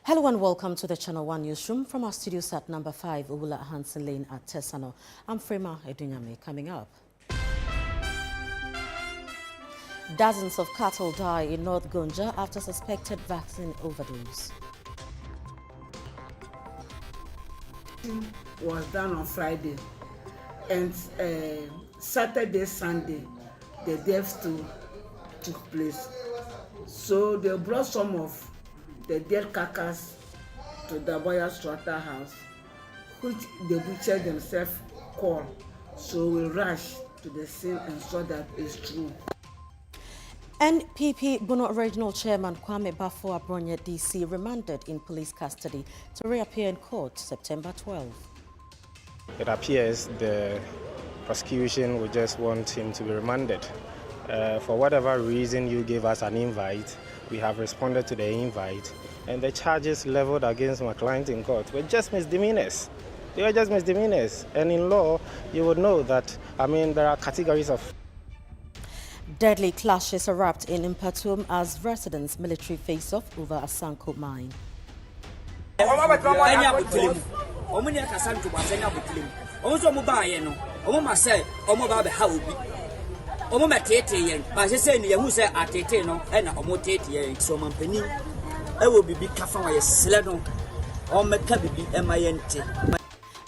Hello and welcome to the Channel 1 Newsroom from our studios at number 5, Owula Hansen Lane at Tesano. I'm Frema Edunyame. Coming up. Dozens of cattle die in North Gonja after suspected vaccine overdose. Was done on Friday, and Saturday, Sunday, the deaths took place. So they brought some of the dead carcass to the buyer's slaughterhouse, which the butcher themselves called. So we rushed to the scene and saw that it's true. NPP Bono Regional Chairman Kwame Bafo Abronye DC remanded in police custody to reappear in court September 12. It appears the prosecution would just want him to be remanded. For whatever reason you gave us an invite, we have responded to the invite, and the charges leveled against my client in court were just misdemeanors. They were just misdemeanors, and in law you would know that, there are categories of. Deadly clashes erupt in Mpatum as residents military face off over a Sanko mine.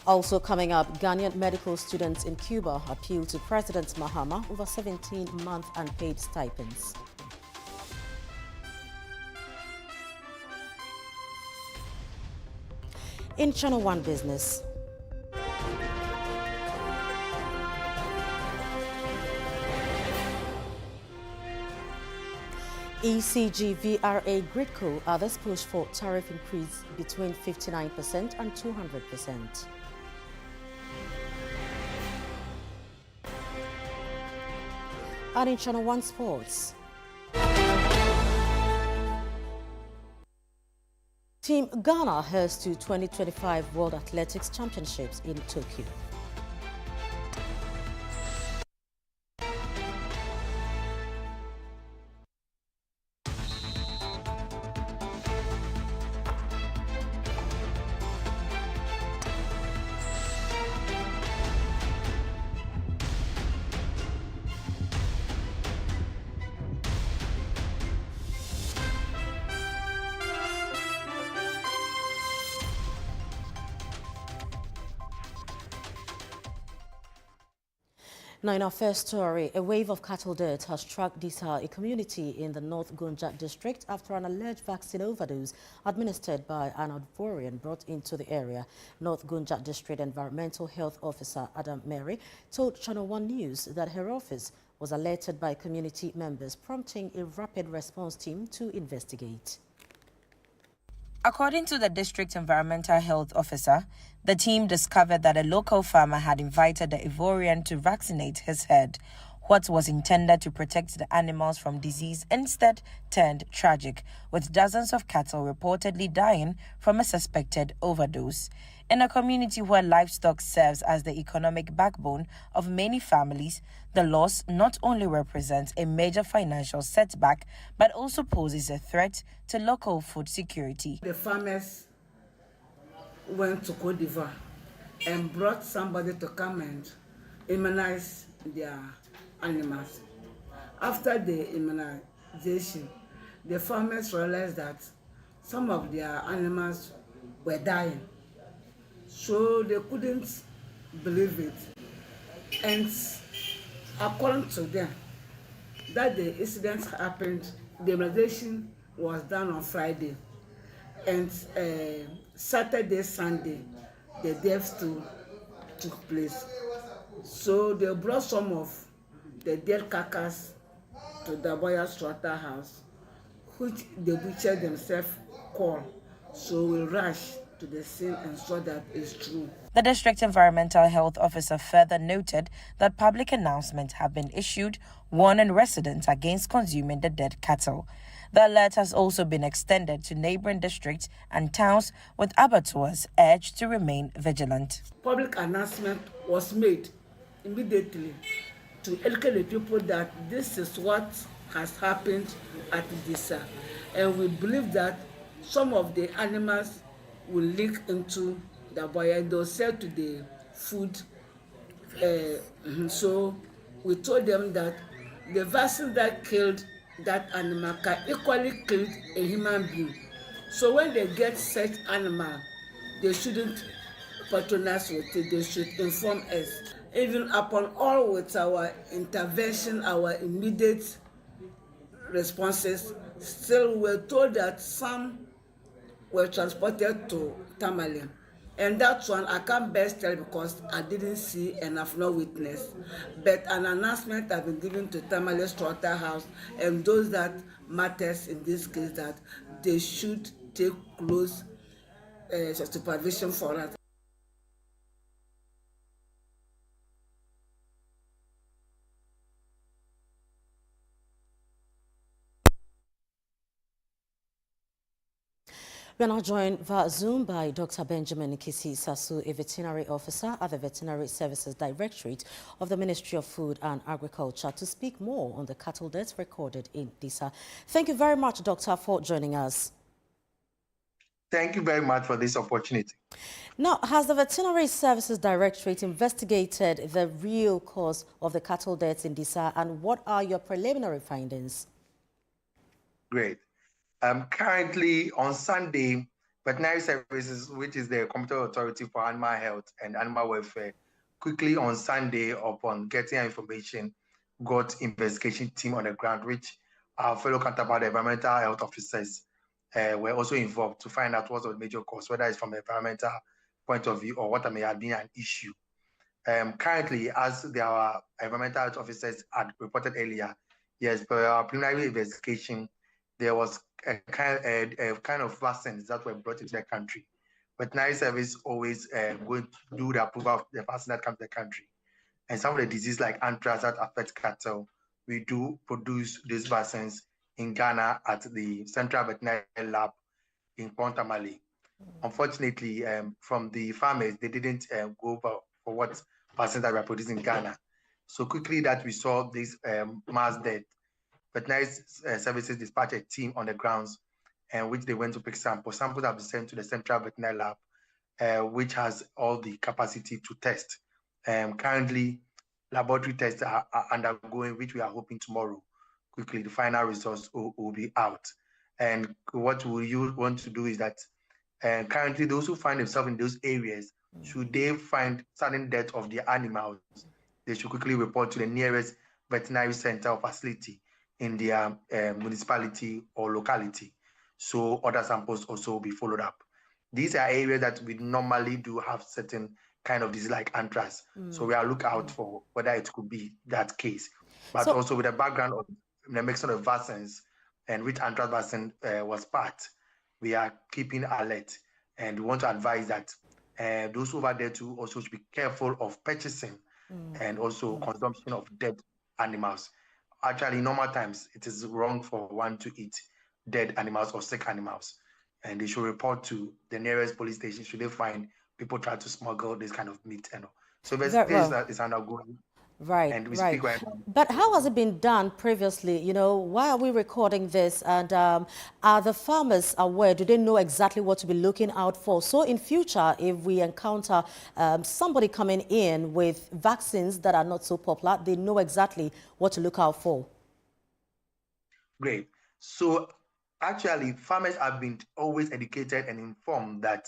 Also coming up, Ghanaian medical students in Cuba appeal to President Mahama over 17-month unpaid stipends. In Channel 1 Business. ECG, VRA, Gridco, others push for tariff increase between 59% and 200%. And in Channel 1 Sports. Team Ghana heads to 2025 World Athletics Championships in Tokyo. Now, in our first story, a wave of cattle deaths has struck Disa, a community in the North Gonja district, after an alleged vaccine overdose administered by an Ivorian brought into the area. North Gonja District Environmental Health Officer Adam Mary told Channel 1 News that her office was alerted by community members, prompting a rapid response team to investigate. According to the district environmental health officer, the team discovered that a local farmer had invited the Ivorian to vaccinate his herd. What was intended to protect the animals from disease instead turned tragic, with dozens of cattle reportedly dying from a suspected overdose. In a community where livestock serves as the economic backbone of many families, the loss not only represents a major financial setback, but also poses a threat to local food security. The farmers went to Côte d'Ivoire and brought somebody to come and immunize their animals. After the immunization, the farmers realized that some of their animals were dying. So they couldn't believe it. And according to them, that the incident happened, the immunization was done on Friday. And Saturday, Sunday, the deaths took place. So they brought some of the dead carcass to the buyer's slaughterhouse, which the butcher themselves called. So we rushed to the scene and saw that it's true. The district environmental health officer further noted that public announcements have been issued warning residents against consuming the dead cattle. The alert has also been extended to neighboring districts and towns, with abattoirs urged to remain vigilant. Public announcement was made immediately to educate the people that this is what has happened at Disa, and we believe that some of the animals will leak into the boil and they'll sell to the food. So we told them that the vaccine that killed that animal can equally kill a human being. So when they get such animal, they shouldn't patronize with it. They should inform us. Even upon all with our intervention, our immediate responses, still we were told that some were transported to Tamale. And that one I can't best tell because I didn't see and I've not witnessed. But an announcement has been given to Tamale Slaughterhouse and those that matters in this case that they should take close supervision for us. We are now joined via Zoom by Dr. Benjamin Kisi Sasu, a veterinary officer at the Veterinary Services Directorate of the Ministry of Food and Agriculture, to speak more on the cattle deaths recorded in Disa. Thank you very much, Doctor, for joining us. Thank you very much for this opportunity. Now, has the Veterinary Services Directorate investigated the real cause of the cattle deaths in Disa, and what are your preliminary findings? Great. Currently, on Sunday, Veterinary Services, which is the competent authority for animal health and animal welfare, quickly on Sunday, upon getting information, got investigation team on the ground, which our fellow counterpart environmental health officers were also involved to find out what's the major cause, whether it's from an environmental point of view or what may have been an issue. Currently, as our environmental health officers had reported earlier, yes, per our preliminary investigation, there was a kind of vaccines that were brought into the country. Veterinary Service always going to do the approval of the vaccine that comes to the country. And some of the diseases like anthrax that affect cattle, we do produce these vaccines in Ghana at the Central Veterinary Lab in Pontamale. Unfortunately, from the farmers, they didn't go for what vaccines that were produced in Ghana. So quickly that we saw this mass death, Veterinary Services dispatched a team on the grounds, which they went to pick samples. Samples have been sent to the Central Veterinary Lab, which has all the capacity to test. Currently, laboratory tests are undergoing, which we are hoping tomorrow, quickly, the final results will be out. And what we want to do is that currently those who find themselves in those areas, should they find sudden death of the animals, they should quickly report to the nearest veterinary center or facility in their municipality or locality. So other samples also will be followed up. These are areas that we normally do have certain kind of disease like anthrax. So we are looking out for whether it could be that case. But also with the background of the mixture of vaccines and which anthrax vaccine was part, we are keeping alert. And we want to advise that those over there too also should be careful of purchasing and also consumption of dead animals. Actually, in normal times, it is wrong for one to eat dead animals or sick animals. And they should report to the nearest police station should they find people try to smuggle this kind of meat. So this is undergoing. Right, and we speak right now. But how has it been done previously? You know, why are we recording this? And are the farmers aware? Do they know exactly what to be looking out for? So in future, if we encounter somebody coming in with vaccines that are not so popular, they know exactly what to look out for. Great. So actually, farmers have been always educated and informed that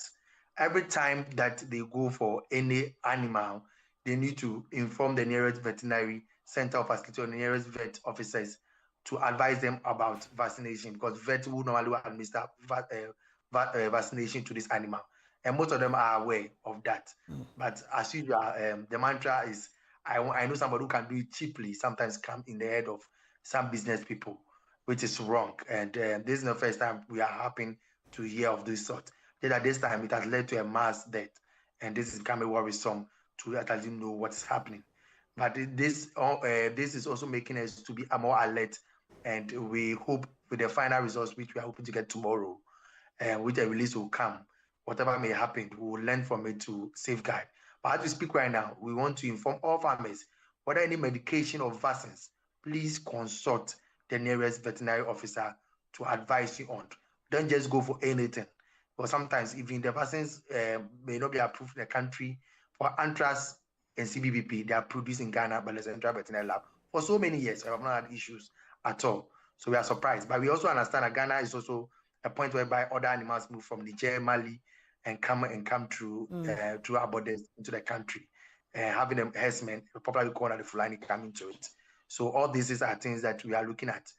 every time that they go for any animal, they need to inform the nearest veterinary center or facility or the nearest vet officers to advise them about vaccination, because vets will normally administer vaccination to this animal. And most of them are aware of that. But as usual, the mantra is, I know somebody who can do it cheaply, sometimes come in the head of some business people, which is wrong. And this is the first time we are happy to hear of this sort. Yet at this time, it has led to a mass death. And this is becoming worrisome to actually know what's happening. But this is also making us to be more alert, and we hope with the final results, which we are hoping to get tomorrow, which a release will come, whatever may happen, we will learn from it to safeguard. But as we speak right now, we want to inform all farmers, whether any medication or vaccines, please consult the nearest veterinary officer to advise you on. Don't just go for anything. Because sometimes even the persons may not be approved in the country for anthrax and CBBP, they are produced in Ghana by the Central Veterinary Lab for so many years. I have not had issues at all. So we are surprised. But we also understand that Ghana is also a point whereby other animals move from Niger, Mali, and come through through our borders into the country. Having a herdsmen, popularly called the Fulani, coming to it. So all these are things that we are looking at.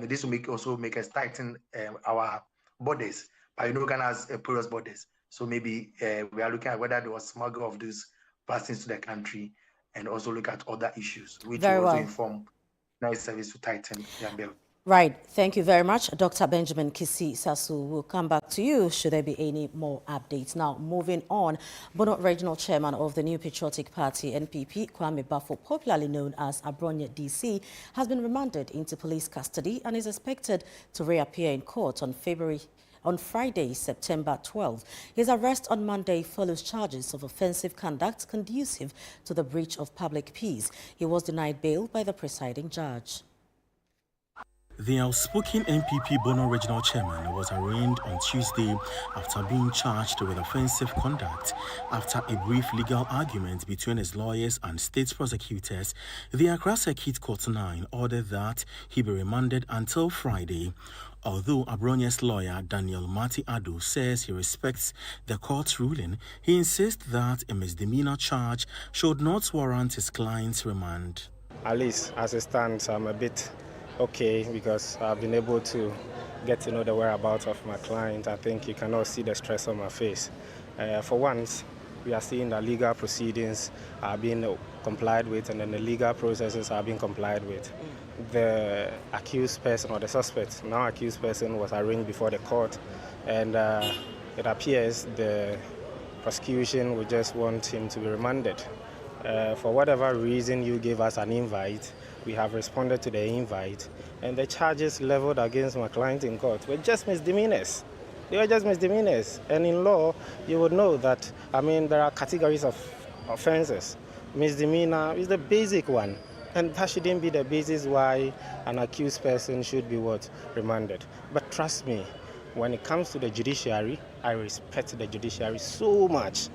This will also make us tighten our borders. But Ghana has porous borders. So maybe we are looking at whether there was smuggle of these vaccines to the country, and also look at other issues, which will also inform nice service to tighten their bill. Right. Thank you very much, Dr. Benjamin Kisi Sasu. We'll come back to you should there be any more updates. Now, moving on, Bono Regional Chairman of the New Patriotic Party, NPP, Kwame Bafo, popularly known as Abronye DC, has been remanded into police custody and is expected to reappear in court on Friday, September 12. His arrest on Monday follows charges of offensive conduct conducive to the breach of public peace. He was denied bail by the presiding judge. The outspoken NPP Bono Regional Chairman was arraigned on Tuesday after being charged with offensive conduct. After a brief legal argument between his lawyers and state prosecutors, the Accra Circuit Court 9 ordered that he be remanded until Friday. Although Abronye's lawyer, Daniel Mati Ado, says he respects the court's ruling, he insists that a misdemeanor charge should not warrant his client's remand. At least, as it stands, I'm a bit okay because I've been able to get to know the whereabouts of my client. I think you can all see the stress on my face. For once, we are seeing that legal proceedings are being complied with, and then the legal processes are being complied with. The accused person, or the suspect, now accused person, was arraigned before the court, and it appears the prosecution would just want him to be remanded. For whatever reason you gave us an invite, we have responded to the invite, and the charges leveled against my client in court were just misdemeanors. They were just misdemeanors. And in law, you would know that, there are categories of offenses. Misdemeanor is the basic one, and that shouldn't be the basis why an accused person should be remanded. But trust me, when it comes to the judiciary, I respect the judiciary so much,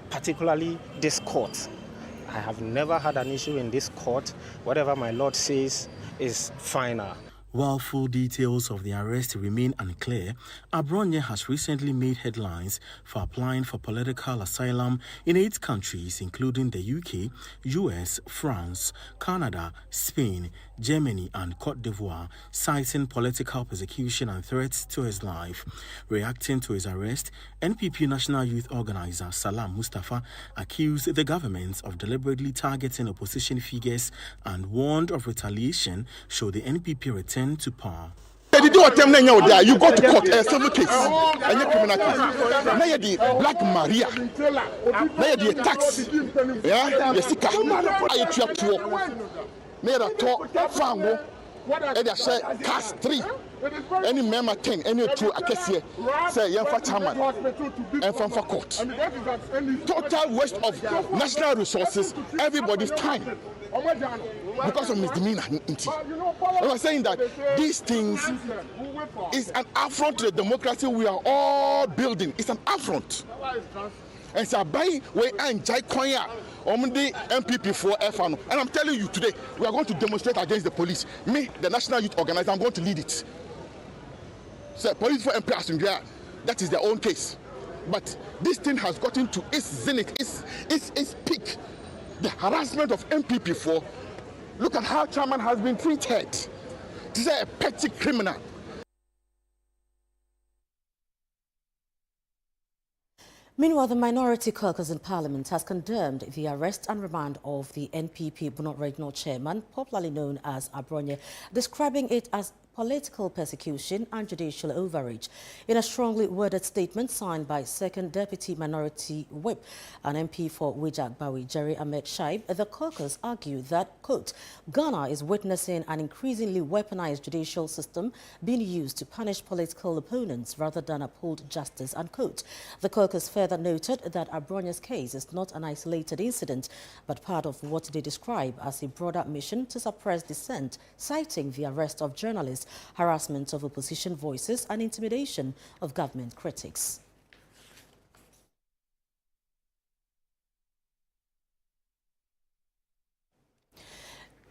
particularly this court. I have never had an issue in this court. Whatever my lord says is final. While full details of the arrest remain unclear, Abronye has recently made headlines for applying for political asylum in 8 countries, including the UK, US, France, Canada, Spain, Germany, and Cote d'Ivoire, citing political persecution and threats to his life. Reacting to his arrest, NPP National Youth Organizer Salam Mustafa accused the government of deliberately targeting opposition figures and warned of retaliation should the NPP return to power. You go to court, a civil case, and a criminal case. Now you the Black Maria, now you the tax, yeah, the Sika, I trap to near a talk, fango, and I say cast 3. Any member 10, any 2, I can say, young Fatama, and from for court. Total waste of national resources, everybody's time. Because of misdemeanor. I was saying that these things is an affront to the democracy we are all building. It's an affront. And so by way and Jai Konya on the MPP for FNO. And I'm telling you today, we are going to demonstrate against the police. Me, the National Youth Organizer, I'm going to lead it. So police for MP, that is their own case. But this thing has gotten to its zenith, its peak. The harassment of MPP4, look at how chairman has been treated. This is a petty criminal. Meanwhile, the Minority Caucus in Parliament has condemned the arrest and remand of the NPP Bono Regional Chairman, popularly known as Abronye, describing it as political persecution and judicial overreach. In a strongly worded statement signed by Second Deputy Minority Whip and MP for Wijak Bawi, Jerry Ahmed Shaib, the caucus argued that, quote, Ghana is witnessing an increasingly weaponized judicial system being used to punish political opponents rather than uphold justice, unquote. The caucus further noted that Abronye's case is not an isolated incident, but part of what they describe as a broader mission to suppress dissent, citing the arrest of journalists protests, harassment of opposition voices, and intimidation of government critics.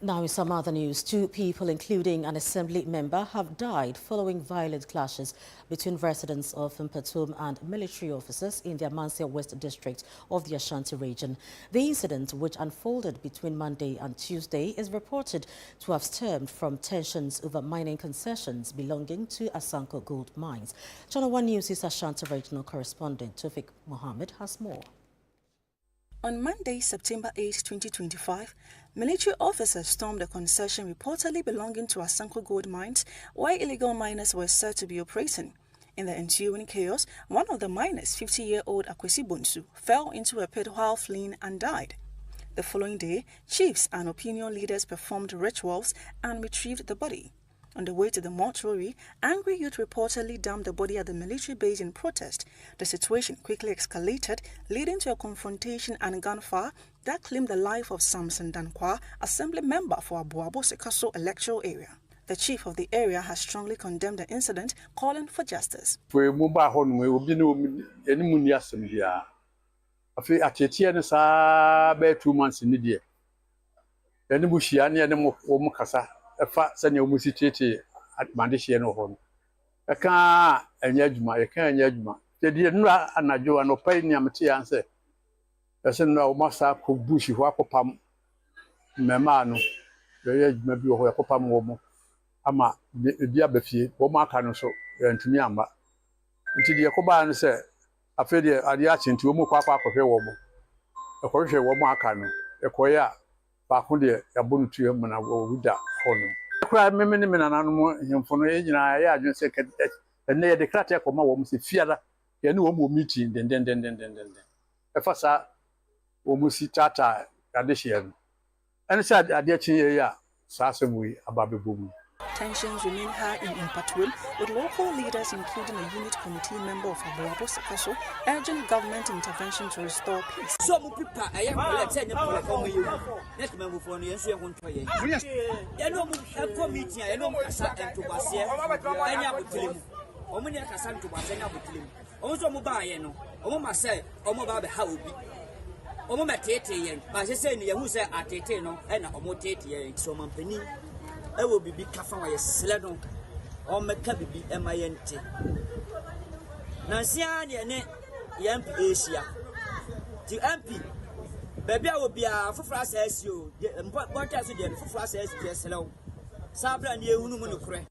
Now in some other news, 2 people, including an assembly member, have died following violent clashes between residents of Mpatum and military officers in the Amansia West district of the Ashanti region. The incident, which unfolded between Monday and Tuesday, is reported to have stemmed from tensions over mining concessions belonging to Asanko Gold Mines. Channel 1 News' Ashanti regional correspondent Tufik Mohammed has more. On Monday, September 8, 2025, military officers stormed a concession reportedly belonging to Asanko Gold Mines, where illegal miners were said to be operating. In the ensuing chaos, one of the miners, 50-year-old Akwesi Bonsu, fell into a pit while fleeing and died. The following day, chiefs and opinion leaders performed rituals and retrieved the body. On the way to the mortuary, angry youth reportedly dumped the body at the military base in protest. The situation quickly escalated, leading to a confrontation and gunfire that claimed the life of Samson Dankwa, assembly member for Abuabo Sekaso electoral area. The chief of the area has strongly condemned the incident, calling for justice. Fa sanya umusi tete mandishie no ho eka enya adwuma enya adwuma tedi nura anajo anopai ni amte yanse ese no o masa ko bushi ho akopam mema no ye adwuma bi ho akopam wo mo ama bi abafie wo mo aka no so ntumi amba nti de yakoba no se afede ade a chinti wo mo kwa akɔhwɛ wo mo ekɔhwɛ wo mo aka no ekoya ba ko de yabonu tuye mo na wo ruda hono kura memene menana no hemfo no nyina ya adwen se ene ye declare te koma wo se fiara ye ne wo mo meeting den e fa sa wo mo si tata ade hye no ene se ade akyin ye ya sa asɛmwi ababebomu. Tensions remain high in Mpatum, with local leaders, including a unit committee member of Abuabo Sekaso, urging government intervention to restore peace. I will be careful with Sledon or Macabi and my ente. Nancy, Yamp Asia. To MP, baby, I will be a for us as you, what as you did for us as yes, hello. Sabra and you, Numunukre.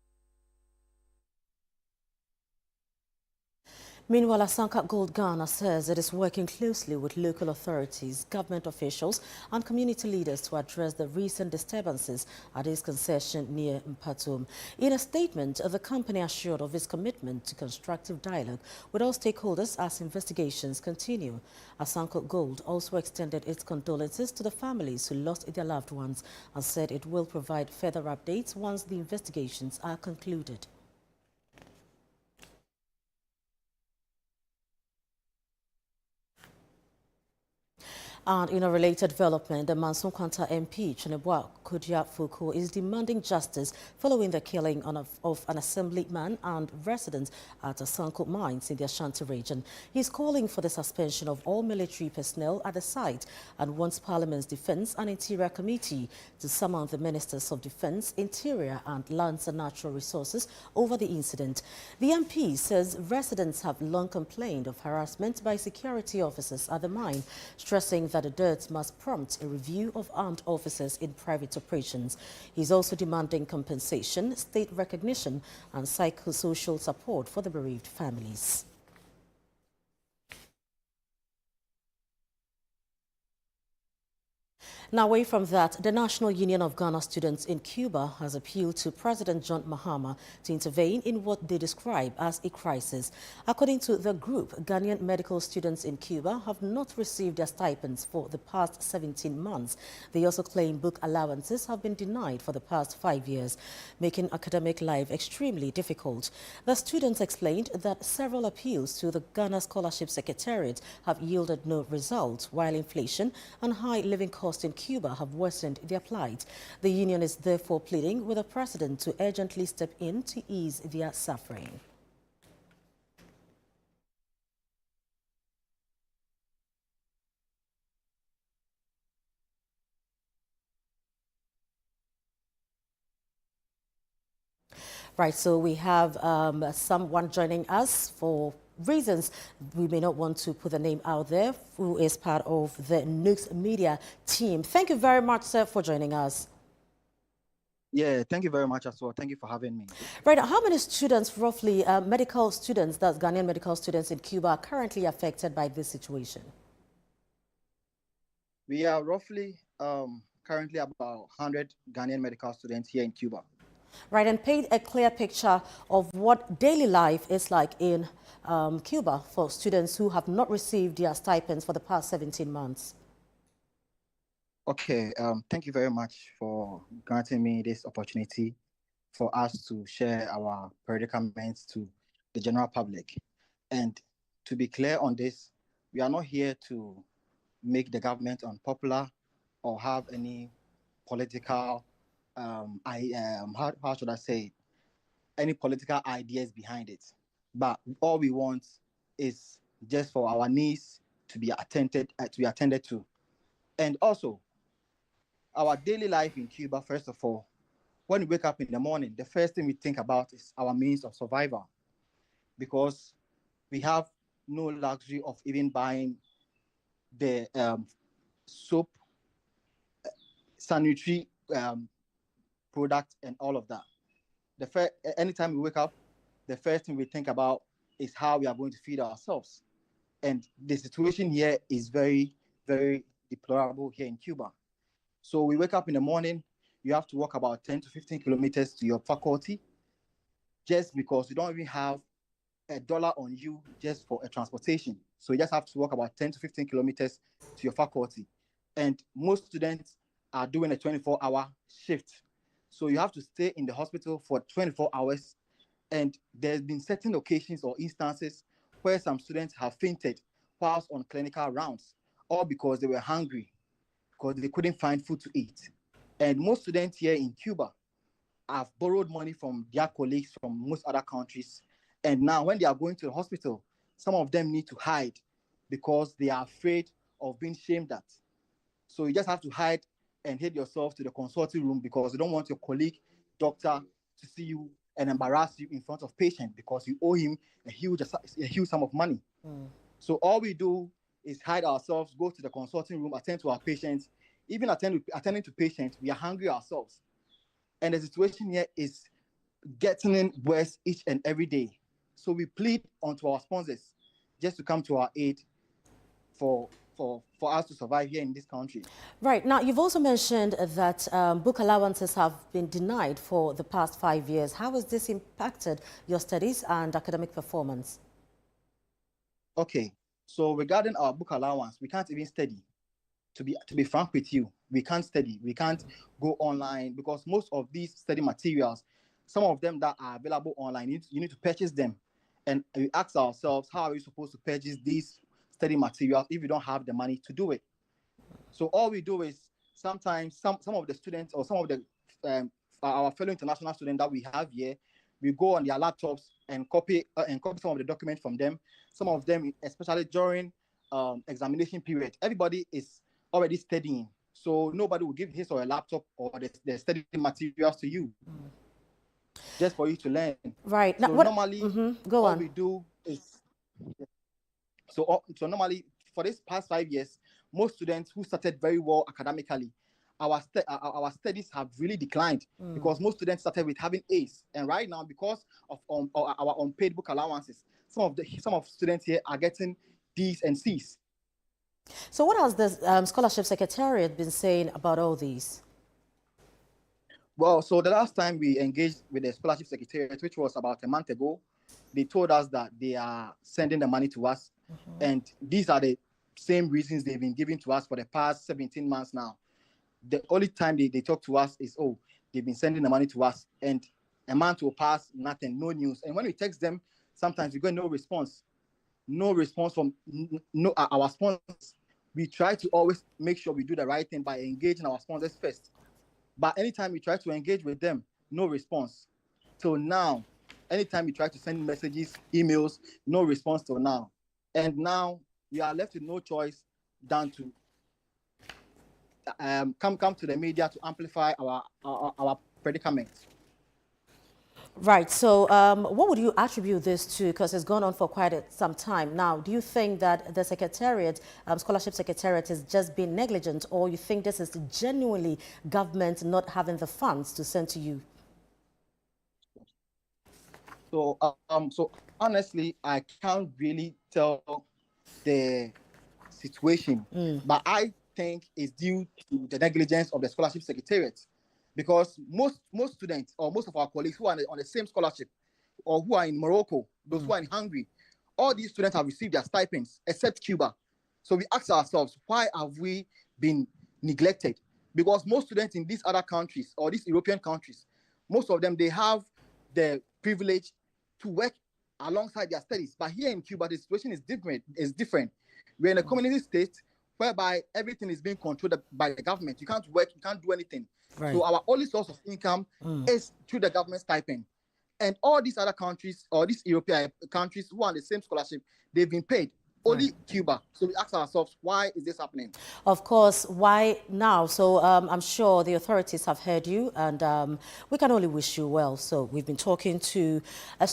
Meanwhile, Asanka Gold Ghana says it is working closely with local authorities, government officials and community leaders to address the recent disturbances at its concession near Mpatum. In a statement, the company assured of its commitment to constructive dialogue with all stakeholders as investigations continue. Asanka Gold also extended its condolences to the families who lost their loved ones and said it will provide further updates once the investigations are concluded. And in a related development, the Manson Kwanta MP, Chinebwa Kujia Fuku, is demanding justice following the killing of an assemblyman and resident at Asanko Mines in the Ashanti region. He is calling for the suspension of all military personnel at the site and wants Parliament's Defence and Interior Committee to summon the Ministers of Defence, Interior and Lands and Natural Resources over the incident. The MP says residents have long complained of harassment by security officers at the mine, stressing that the dirt must prompt a review of armed officers in private operations. He's also demanding compensation, state recognition and psychosocial support for the bereaved families. Now, away from that, the National Union of Ghana Students in Cuba has appealed to President John Mahama to intervene in what they describe as a crisis. According to the group, Ghanaian medical students in Cuba have not received their stipends for the past 17 months. They also claim book allowances have been denied for the past 5 years, making academic life extremely difficult. The students explained that several appeals to the Ghana Scholarship Secretariat have yielded no result, while inflation and high living costs in Cuba have worsened their plight. The union is therefore pleading with the president to urgently step in to ease their suffering. Right, so we have someone joining us for reasons we may not want to put the name out there, who is part of the News Media team. Thank you very much, sir, for joining us. Yeah, thank you very much as well. Thank you for having me. Right, how many students, roughly, medical students, that's Ghanaian medical students in Cuba, are currently affected by this situation? We are roughly currently about 100 Ghanaian medical students here in Cuba. Right, and paint a clear picture of what daily life is like in Cuba for students who have not received their stipends for the past 17 months. Okay, thank you very much for granting me this opportunity for us to share our predicaments to the general public. And to be clear on this, we are not here to make the government unpopular or have any political, how should I say, any political ideas behind it. But all we want is just for our needs to be attended to. And also, our daily life in Cuba, first of all, when we wake up in the morning, the first thing we think about is our means of survival, because we have no luxury of even buying the soap, sanitary products, and all of that. Anytime we wake up, the first thing we think about is how we are going to feed ourselves. And the situation here is very, very deplorable here in Cuba. So we wake up in the morning, you have to walk about 10 to 15 kilometers to your faculty, just because you don't even have $1 on you just for a transportation. So you just have to walk about 10 to 15 kilometers to your faculty. And most students are doing a 24-hour shift. So you have to stay in the hospital for 24 hours. And there's been certain occasions or instances where some students have fainted whilst on clinical rounds, all because they were hungry, because they couldn't find food to eat. And most students here in Cuba have borrowed money from their colleagues from most other countries. And now when they are going to the hospital, some of them need to hide because they are afraid of being shamed at. So you just have to hide and hide yourself to the consulting room because you don't want your colleague, doctor, to see you and embarrass you in front of patient because you owe him a huge sum of money. So all we do is hide ourselves, go to the consulting room, attend to our patients. Even attending to patients, we are hungry ourselves. And the situation here is getting worse each and every day. So we plead onto our sponsors just to come to our aid for us to survive here in this country. Right. Now, you've also mentioned that book allowances have been denied for the past 5 years. How has this impacted your studies and academic performance? Okay. So regarding our book allowance, we can't even study. To be frank with you, we can't study. We can't go online because most of these study materials, some of them that are available online, you need to purchase them. And we ask ourselves, how are we supposed to purchase these study materials if we don't have the money to do it? So all we do is sometimes some of the students or some of the our fellow international students that we have here, we go on their laptops and copy some of the documents from them. Some of them, especially during examination period, everybody is already studying. So nobody will give his or a laptop or the study materials to you just for you to learn. Right. So now, normally, all we do is so normally for this past 5 years, most students who started very well academically, our studies have really declined because most students started with having A's, and right now because of our unpaid book allowances, some of students here are getting D's and C's. So what has the Scholarship Secretariat been saying about all these? Well, so the last time we engaged with the Scholarship Secretariat, which was about a month ago, they told us that they are sending the money to us. And these are the same reasons they've been giving to us for the past 17 months now. The only time they talk to us is, oh, they've been sending the money to us. And a month will pass, nothing, no news. And when we text them, sometimes we get no response. No response from our sponsors. we try to always make sure we do the right thing by engaging our sponsors first. But anytime we try to engage with them, no response. So now, anytime we try to send messages, emails, no response till now. And now we are left with no choice than to come to the media to amplify our predicament. Right. So what would you attribute this to? Because it's gone on for quite some time now. Do you think that the Secretariat, Scholarship Secretariat, has just been negligent, or you think this is genuinely government not having the funds to send to you? So, so honestly, I can't really tell the situation, but I think it's due to the negligence of the Scholarship Secretariat. Because most students or most of our colleagues who are on the same scholarship or who are in Morocco, those who are in Hungary, all these students have received their stipends except Cuba. So we ask ourselves, why have we been neglected? Because most students in these other countries or these European countries, most of them, they have the privilege to work alongside their studies. But here in Cuba, the situation is different. We're in a communist state whereby everything is being controlled by the government. You can't work, you can't do anything. Right. So our only source of income is through the government stipend. And all these other countries or these European countries who are on the same scholarship, they've been paid. Only Cuba. So we ask ourselves, why is this happening? Of course, why now? So I'm sure the authorities have heard you, and we can only wish you well. So we've been talking to a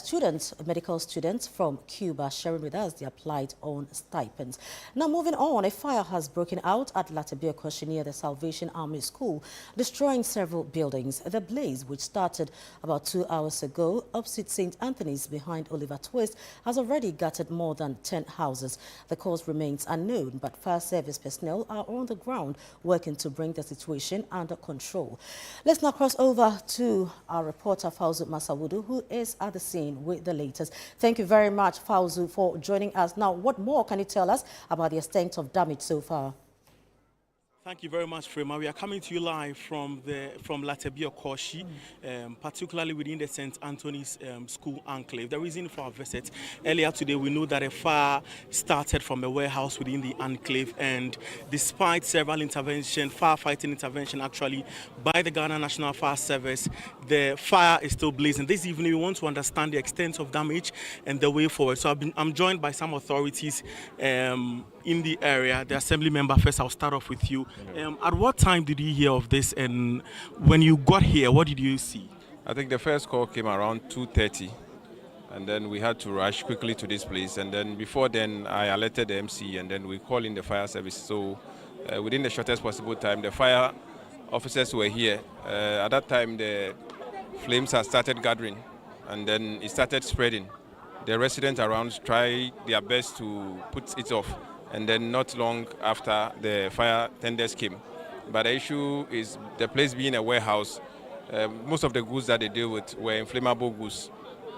medical student from Cuba, sharing with us their plight on stipends. Now, moving on, a fire has broken out at Latenbiokorshie near the Salvation Army School, destroying several buildings. The blaze, which started about 2 hours ago opposite St. Anthony's behind Oliver Twist, has already gutted more than 10 houses. The cause remains unknown, but fire service personnel are on the ground working to bring the situation under control. Let's now cross over to our reporter, Fauzu Masawudu, who is at the scene with the latest. Thank you very much, Fauzu, for joining us. Now, what more can you tell us about the extent of damage so far? Thank you very much, Frema. We are coming to you live from Latenbiokorshie, particularly within the St. Anthony's School enclave. The reason for our visit, earlier today, we know that a fire started from a warehouse within the enclave, and despite several firefighting intervention actually by the Ghana National Fire Service, the fire is still blazing. This evening, we want to understand the extent of damage and the way forward. So I'm joined by some authorities in the area. The assembly member, first I'll start off with you. At what time did you hear of this, and when you got here, what did you see? I think the first call came around 2:30, and then we had to rush quickly to this place, and then before then I alerted the MC, and then we called in the fire service. So within the shortest possible time, the fire officers were here. At that time the flames had started gathering, and then it started spreading. The residents around tried their best to put it off, and then not long after, the fire tenders came. But the issue is, the place being a warehouse, most of the goods that they deal with were inflammable goods,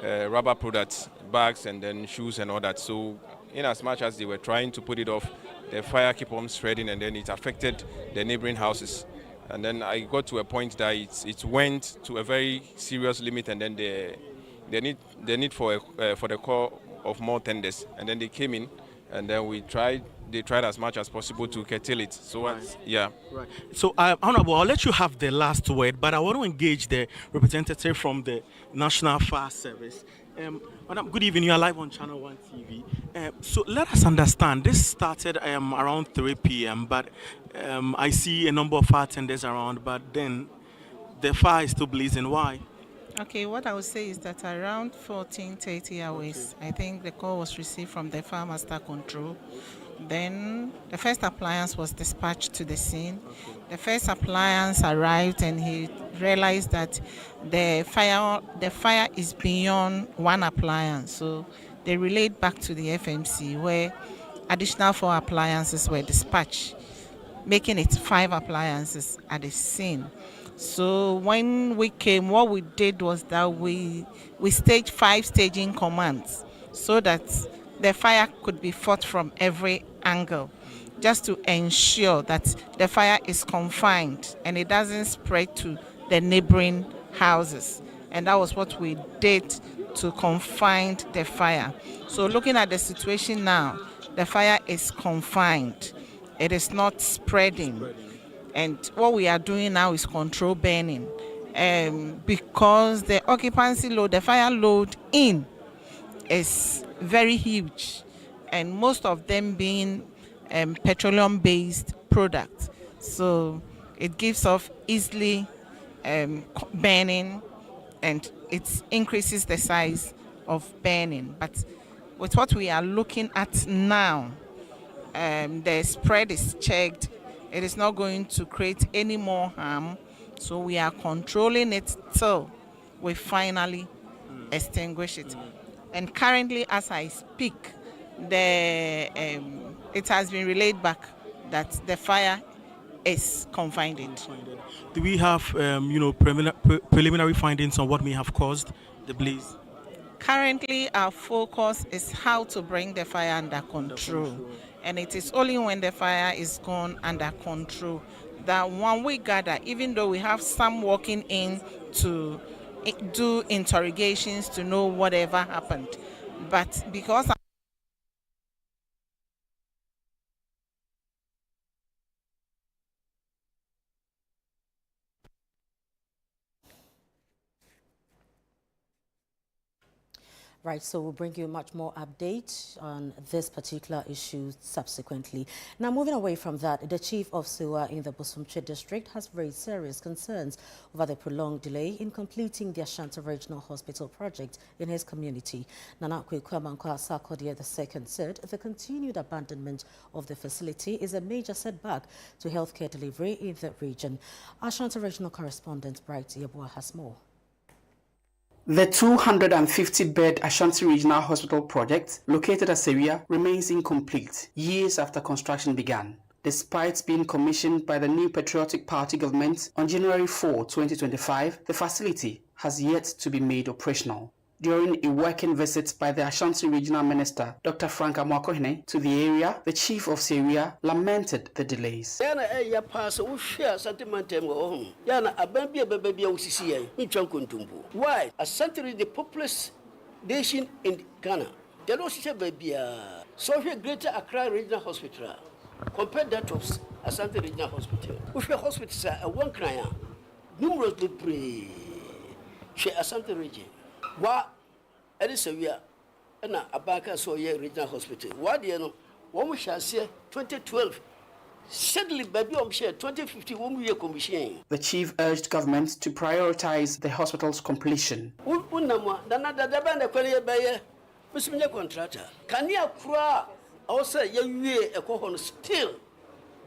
rubber products, bags, and then shoes and all that. So in as much as they were trying to put it off, the fire kept on spreading, and then it affected the neighboring houses. And then I got to a point that it went to a very serious limit, and then the need for the call of more tenders. And then they came in, and then they tried as much as possible to curtail it. So, right. Yeah. Right. So, Honorable, I'll let you have the last word, but I want to engage the representative from the National Fire Service. Madam, good evening. You are live on Channel 1 TV. So, let us understand. This started around 3 p.m., but I see a number of fire tenders around, but then the fire is still blazing. Why? Okay, what I would say is that around 14:30 hours, I think the call was received from the Fire Master Control. Then the first appliance was dispatched to the scene. The first appliance arrived, and he realized that the fire is beyond one appliance. So they relayed back to the FMC, where additional 4 appliances were dispatched, making it 5 appliances at the scene. So when we came, what we did was that we staged 5 staging commands so that the fire could be fought from every angle, just to ensure that the fire is confined and it doesn't spread to the neighboring houses. And that was what we did to confine the fire. So looking at the situation now, the fire is confined. it is not spreading. And what we are doing now is control burning, because the occupancy load, the fire load in is very huge, and most of them being petroleum-based products. So it gives off easily burning, and it increases the size of burning. But with what we are looking at now, the spread is checked. It is not going to create any more harm. So we are controlling it till we finally extinguish it. And currently, as I speak, it has been relayed back that the fire is confined. Do we have, preliminary findings on what may have caused the blaze? Currently, our focus is how to bring the fire under control. And it is only when the fire is gone under control that when we gather, even though we have some walking in to do interrogations to know whatever happened, but because Right, so we'll bring you much more update on this particular issue subsequently. Now, moving away from that, the chief of SEWA in the Bosumtwi district has raised serious concerns over the prolonged delay in completing the Ashanti Regional Hospital project in his community. Nanakwe Kwamankwa Sarkodie II said the continued abandonment of the facility is a major setback to healthcare delivery in the region. Ashanti Regional correspondent Bright Yeboah has more. The 250-bed Ashanti Regional Hospital project, located at Seria, remains incomplete years after construction began. Despite being commissioned by the New Patriotic Party government on January 4, 2025, the facility has yet to be made operational. During a working visit by the Ashanti Regional Minister, Dr. Frank Amwakohene, to the area, the chief of Seria lamented the delays. Why? Ashanti is the populous nation in Ghana. They don't say baby. So here Greater Accra Regional Hospital, compare that to Ashanti Regional Hospital. We have hospitals one cry, numerous debris. She Ashanti region. What? It is a year. And a banker so here Regional Hospital. What do you know? When we shall see 2012. Sadly, baby, I'm sure 2050 when we are commissioning. The chief urged government to prioritize the hospital's completion. Contractor. Can you cry? Also, you a cohon still.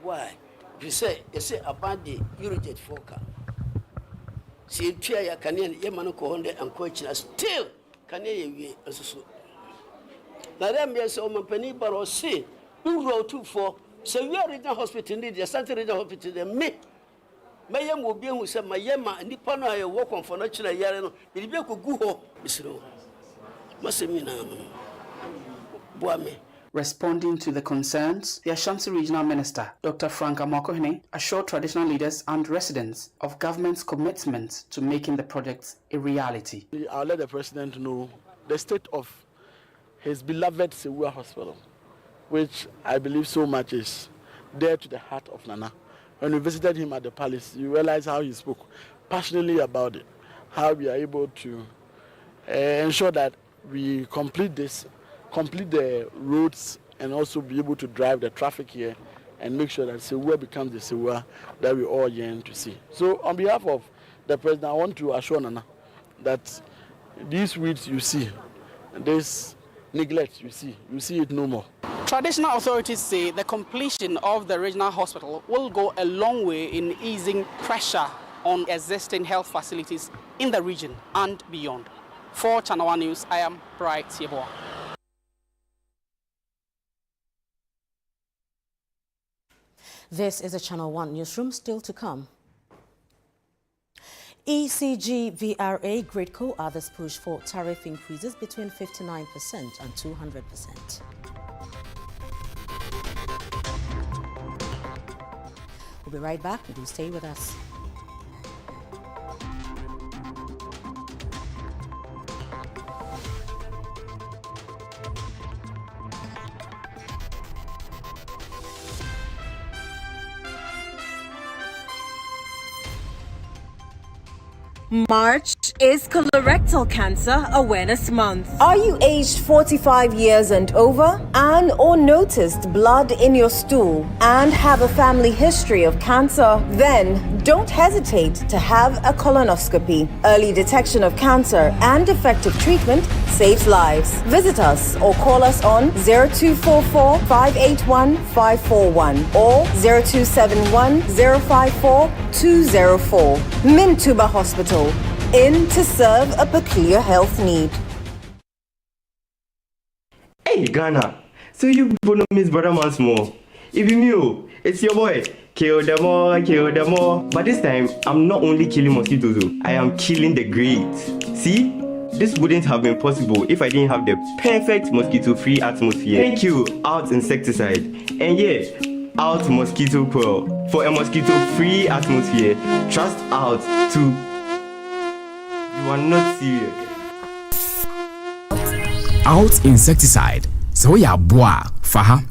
Why? You say about the irritated forecast. See, Chia Canadian Yamano Kohonde and Coachina still Canadian as a so. Madame, yes, Oman Penny Barrow say, you wrote 2-4. So we are Regional Hospital, the Ashanti Regional Hospital, the me. Mayam will be who said, my Yama and the Pano I walk on for natural Yarano, will be a good go, Mr. Massimina Boame. Responding to the concerns, the Ashanti Regional Minister, Dr. Frank Amwakohene, assured traditional leaders and residents of government's commitment to making the project a reality. I'll let the President know the state of his beloved Sewa Hospital, which I believe so much is dear to the heart of Nana. When we visited him at the palace, you realize how he spoke passionately about it, how we are able to ensure that we complete the roads and also be able to drive the traffic here and make sure that Sewa becomes the Sewa that we all yearn to see. So on behalf of the President, I want to assure Nana that these weeds you see, this neglect you see it no more. Traditional authorities say the completion of the regional hospital will go a long way in easing pressure on existing health facilities in the region and beyond. For Channel 1 News, I am Bright Yeboah. This is a Channel 1 newsroom, still to come. ECG, VRA, Gridco, others push for tariff increases between 59% and 200%. We'll be right back. Do stay with us. March is Colorectal Cancer Awareness Month. Are you aged 45 years and over and or noticed blood in your stool and have a family history of cancer? Then don't hesitate to have a colonoscopy. Early detection of cancer and effective treatment saves lives. Visit us or call us on 0244 581 541 or 0271 054 204. Mintuba Hospital, in to serve a peculiar health need. Hey Ghana, so you people know Miss Brother once more. If you knew, it's your boy. Kill them all. But this time, I'm not only killing mosquitoes, I am killing the great. See? This wouldn't have been possible if I didn't have the perfect mosquito-free atmosphere. Thank you, Out Insecticide. And yeah, Out Mosquito Coil. For a mosquito-free atmosphere, trust Out to... You are not serious. Out Insecticide. So ya boa, faha.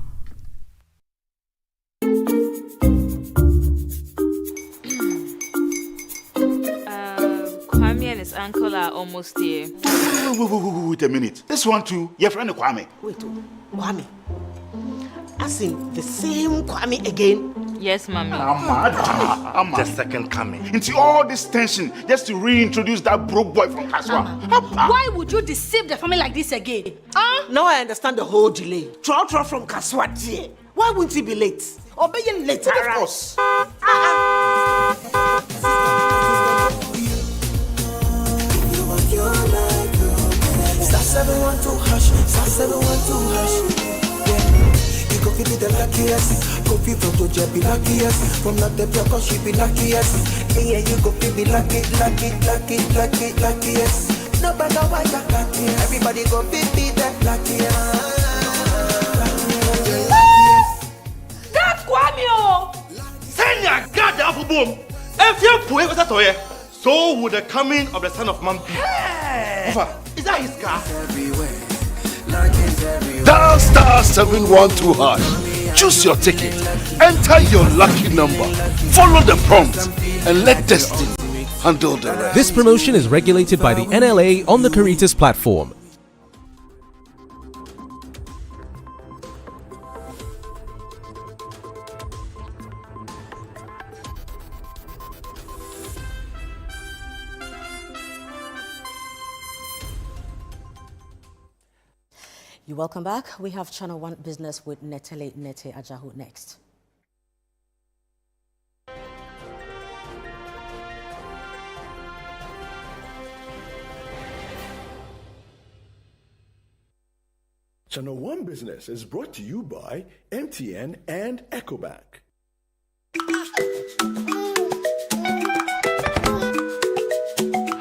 Kwame and his uncle are almost here. Wait a minute. This one too, your friend Kwame. Wait, Kwame. As in the same Kwame again? Yes, Mommy. The second coming. Into all this tension just to reintroduce that broke boy from Kaswa. Why would you deceive the family like this again? Now I understand the whole delay. Troll from Kaswa. Why wouldn't he be late? Or be late? Of course. Star 712 hash, star 712 hash. You go be the luckiest. Go be from to be luckiest. From Latenbiokorshie be luckiest. Yeah, you go be luckiest. Nobody know why you're luckiest. Everybody go be the luckiest. That's Kwame! Send your God the apple boom. If you're poor, what's that? So would the coming of the Son of Man be. Is that his car? Dial star 712 hash. Choose your ticket. Enter your lucky number. Follow the prompts and let destiny handle the rest. This promotion is regulated by the NLA on the Caritas platform. You're welcome back. We have Channel 1 Business with Netele Nete Ajahu next. Channel 1 Business is brought to you by MTN and EcoBank.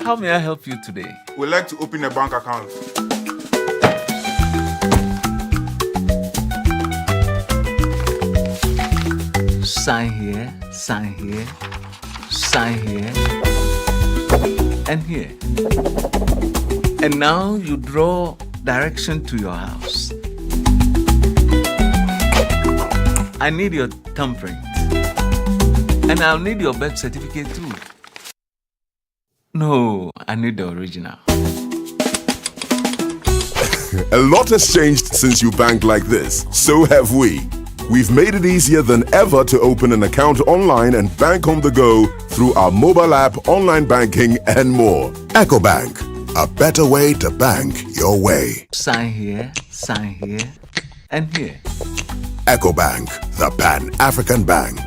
How may I help you today? We'd like to open a bank account. Sign here, sign here, sign here, and here. And now you draw direction to your house. I need your thumbprint. And I'll need your birth certificate too. No, I need the original. A lot has changed since you banked like this. So have we. We've made it easier than ever to open an account online and bank on the go through our mobile app, online banking, and more. EcoBank, a better way to bank your way. Sign here, and here. EcoBank, the Pan-African Bank.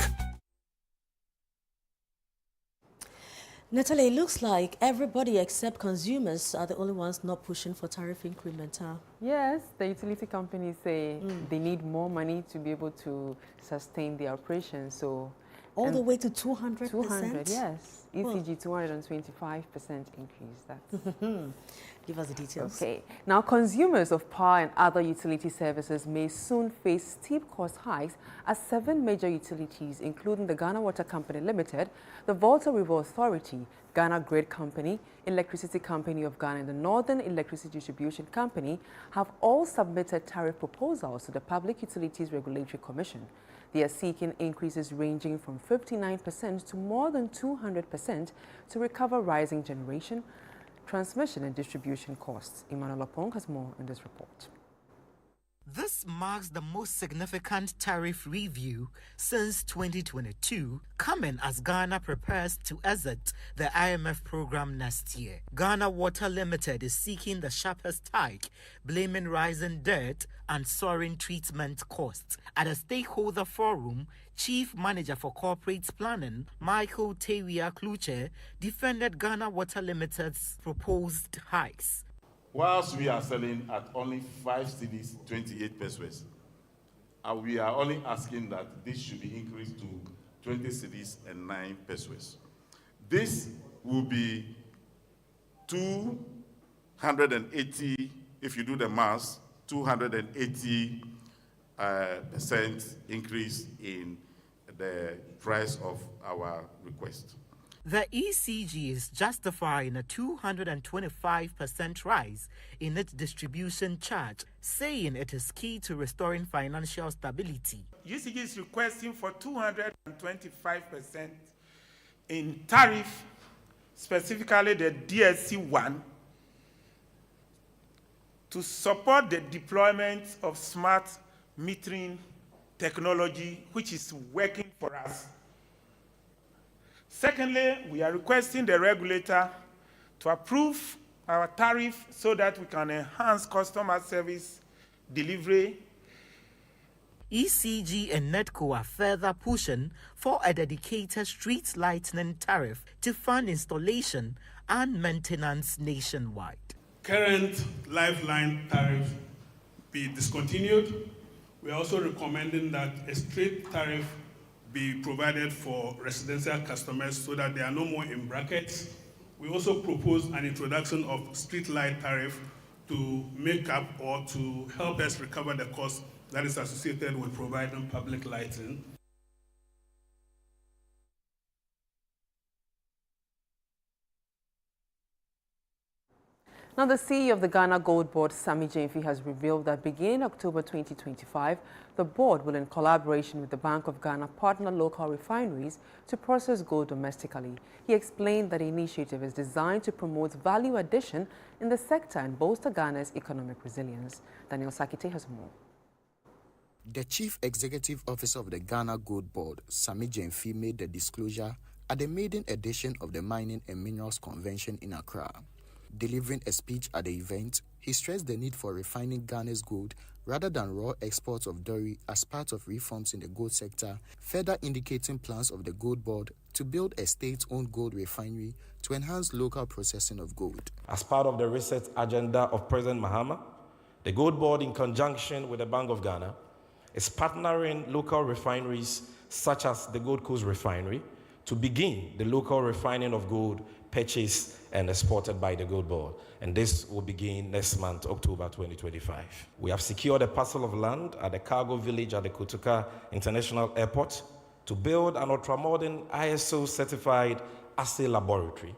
Natalie, it looks like everybody except consumers are the only ones not pushing for tariff increment. Yes, the utility companies say they need more money to be able to sustain their operations. So all the way to 200%? 200, yes. ECG 225% increase. That's Give us the details. Okay. Now, consumers of power and other utility services may soon face steep cost hikes as 7 major utilities, including the Ghana Water Company Limited, the Volta River Authority, Ghana Grid Company, Electricity Company of Ghana, and the Northern Electricity Distribution Company have all submitted tariff proposals to the Public Utilities Regulatory Commission. They are seeking increases ranging from 59% to more than 200%. 5% to recover rising generation, transmission and distribution costs. Emmanuel Opong has more in this report. This marks the most significant tariff review since 2022, coming as Ghana prepares to exit the IMF program next year. Ghana Water Limited is seeking the sharpest hike, blaming rising debt and soaring treatment costs. At a stakeholder forum, Chief Manager for Corporate Planning, Michael Tewia Kluche, defended Ghana Water Limited's proposed hikes. Whilst we are selling at only 5 cedis 28 pesos, we are only asking that this should be increased to 20 cedis and 9 pesos. This will be 280, if you do the math, 280% increase in the price of our request. The ECG is justifying a 225% rise in its distribution charge, saying it is key to restoring financial stability. ECG is requesting for 225% in tariff, specifically the DSC1, to support the deployment of smart metering technology, which is working for us. Secondly, we are requesting the regulator to approve our tariff so that we can enhance customer service delivery. ECG and NEDCO are further pushing for a dedicated street lighting tariff to fund installation and maintenance nationwide. Current lifeline tariff be discontinued. We are also recommending that a straight tariff be provided for residential customers so that they are no more in brackets. We also propose an introduction of street light tariff to make up or to help us recover the cost that is associated with providing public lighting. Now, the CEO of the Ghana Gold Board, Sammy Gyamfi, has revealed that beginning October 2025, the board will, in collaboration with the Bank of Ghana, partner local refineries to process gold domestically. He explained that the initiative is designed to promote value addition in the sector and bolster Ghana's economic resilience. Daniel Sakite has more. The Chief Executive Officer of the Ghana Gold Board, Sammy Gyamfi, made the disclosure at the maiden edition of the Mining and Minerals Convention in Accra. Delivering a speech at the event, he stressed the need for refining Ghana's gold rather than raw exports of Dory as part of reforms in the gold sector, further indicating plans of the Gold Board to build a state-owned gold refinery to enhance local processing of gold. As part of the research agenda of President Mahama, the Gold Board, in conjunction with the Bank of Ghana, is partnering local refineries such as the Gold Coast Refinery to begin the local refining of gold purchased and exported by the Gold Board. And this will begin next month, October 2025. We have secured a parcel of land at the cargo village at the Kotoka International Airport to build an ultramodern ISO-certified assay laboratory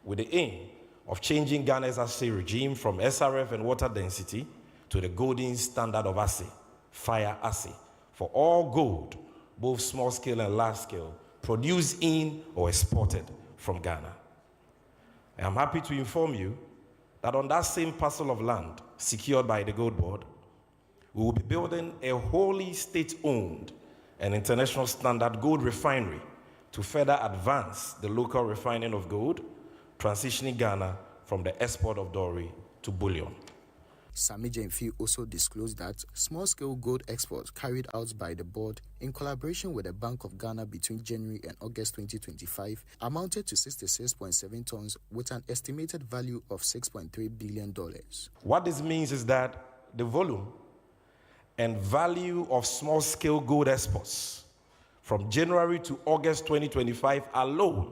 with the aim of changing Ghana's assay regime from SRF and water density to the golden standard of assay, fire assay, for all gold, both small scale and large scale, produced in or exported from Ghana. I am happy to inform you that on that same parcel of land secured by the Gold Board, we will be building a wholly state-owned and international standard gold refinery to further advance the local refining of gold, transitioning Ghana from the export of Dory to bullion. Sammy Gyamfi also disclosed that small-scale gold exports carried out by the board in collaboration with the Bank of Ghana between January and August 2025 amounted to 66.7 tons with an estimated value of $6.3 billion. What this means is that the volume and value of small-scale gold exports from January to August 2025 alone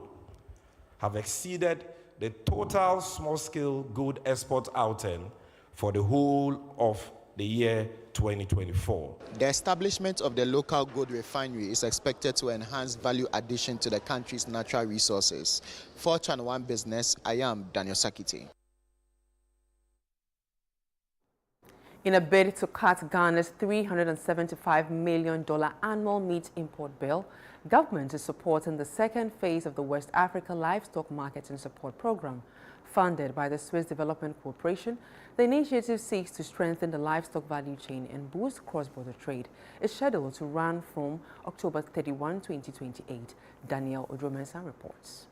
have exceeded the total small-scale gold export outing for the whole of the year 2024. The establishment of the local gold refinery is expected to enhance value addition to the country's natural resources. For Channel One Business, I am Daniel Sakite. In a bid to cut Ghana's $375 million annual meat import bill, government is supporting the second phase of the West Africa Livestock Marketing Support Program. Funded by the Swiss Development Corporation, the initiative seeks to strengthen the livestock value chain and boost cross-border trade. It's scheduled to run from October 31, 2028. Daniel Odromensa reports.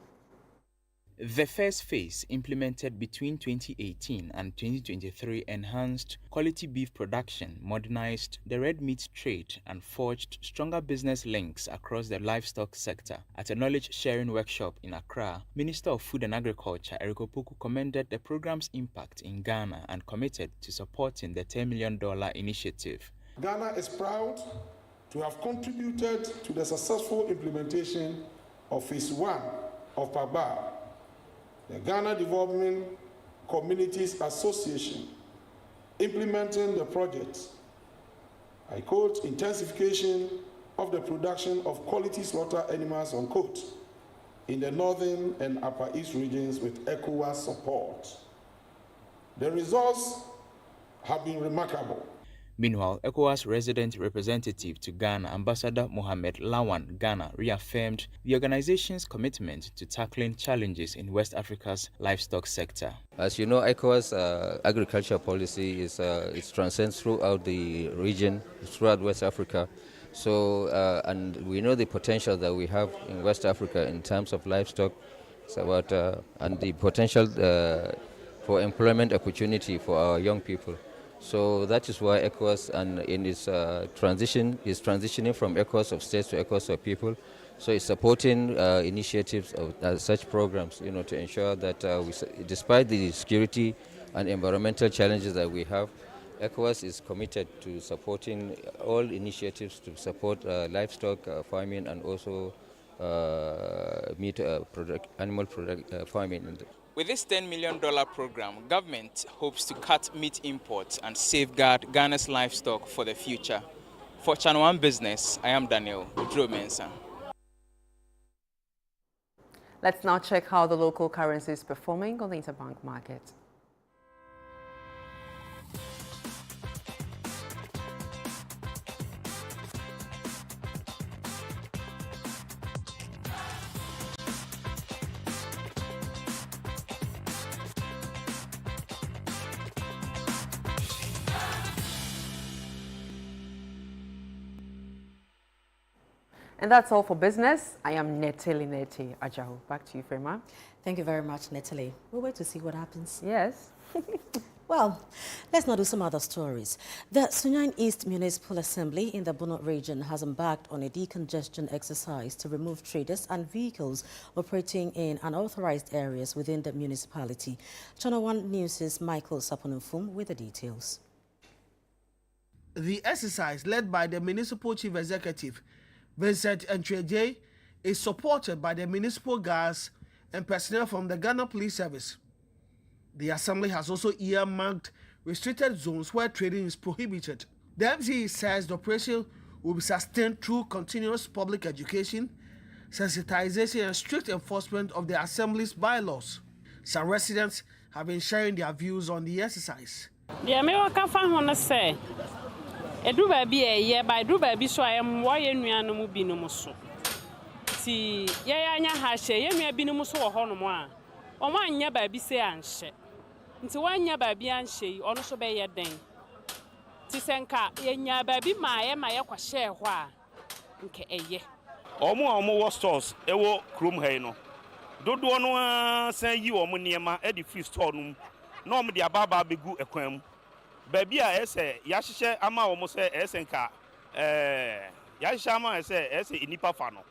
The first phase, implemented between 2018 and 2023, enhanced quality beef production, modernized the red meat trade, and forged stronger business links across the livestock sector. At a knowledge-sharing workshop in Accra, Minister of Food and Agriculture, Eriko Poku, commended the program's impact in Ghana and committed to supporting the $10 million initiative. Ghana is proud to have contributed to the successful implementation of Phase 1 of PAGBA, the Ghana Development Communities Association, implementing the project, I quote, intensification of the production of quality slaughter animals, unquote, in the northern and upper east regions with ECOWAS support. The results have been remarkable. Meanwhile, ECOWAS resident representative to Ghana, Ambassador Mohamed Lawan Ghana, reaffirmed the organization's commitment to tackling challenges in West Africa's livestock sector. As you know, ECOWAS agriculture policy is transcends throughout the region, throughout West Africa. So, and we know the potential that we have in West Africa in terms of livestock. It's about and the potential for employment opportunity for our young people. So that is why ECOWAS, and in its transition, is transitioning from ECOWAS of states to ECOWAS of people. So it's supporting initiatives of such programs, to ensure that despite the security and environmental challenges that we have, ECOWAS is committed to supporting all initiatives to support livestock farming and also animal farming. With this $10 million program, government hopes to cut meat imports and safeguard Ghana's livestock for the future. For Channel One Business, I am Daniel Udro-Mensah. Let's now check how the local currency is performing on the interbank market. And that's all for business. I am Neteli Neti Ajahu. Back to you, Frema. Thank you very much, Neteli. We'll wait to see what happens. Yes. Well, let's now do some other stories. The Sunyani East Municipal Assembly in the Bono region has embarked on a decongestion exercise to remove traders and vehicles operating in unauthorized areas within the municipality. Channel One News' Michael Saponufum with the details. The exercise, led by the Municipal Chief Executive, Vincent Ntweje, is supported by the municipal guards and personnel from the Ghana Police Service. The assembly has also earmarked restricted zones where trading is prohibited. The MCE says the operation will be sustained through continuous public education, sensitization, and strict enforcement of the assembly's bylaws. Some residents have been sharing their views on the exercise. Edu baby ye by do baby so I am why nuanu mu binom so ti ye anya ha hye ye nua binom so wo ho no mo a o ma anya baby se anhye nti wanya baby anhye ono so be ye den ti senka ye nya baby ma ye kwa hye ho a nke eye omo wo stores e wo krom hai no dodo no san yi omo niema e di free store no na omo di ababa begu ekwan mu baby a ese ya hihye ama wo mo se ese nka ya hihye ama ese enipa fa no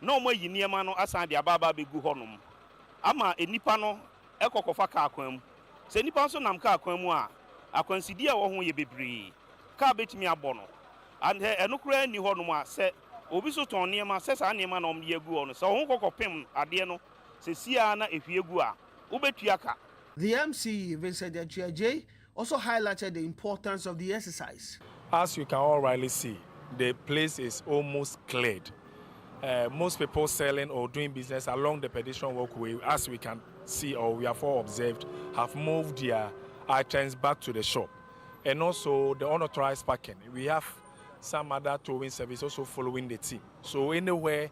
na omo yi niema no asan de ababa begu honum ama enipa no ekokofa ka akwan mu se enipa so nam ka akwan mu a akwansidi a wo ho ye bebre ka betimi abo no and enokura ni honum a se obi so ton niema se sa niema na omo ye gu ono se ho kokopem ade no se sia na ehwiegu a ubetua ka. The MC Vincent Ntweje also highlighted the importance of the exercise. As you can all rightly see, the place is almost cleared. Most people selling or doing business along the pedestrian walkway, as we can see or we have all observed, have moved their items back to the shop. and also the unauthorized parking. We have some other towing service also following the team. So anywhere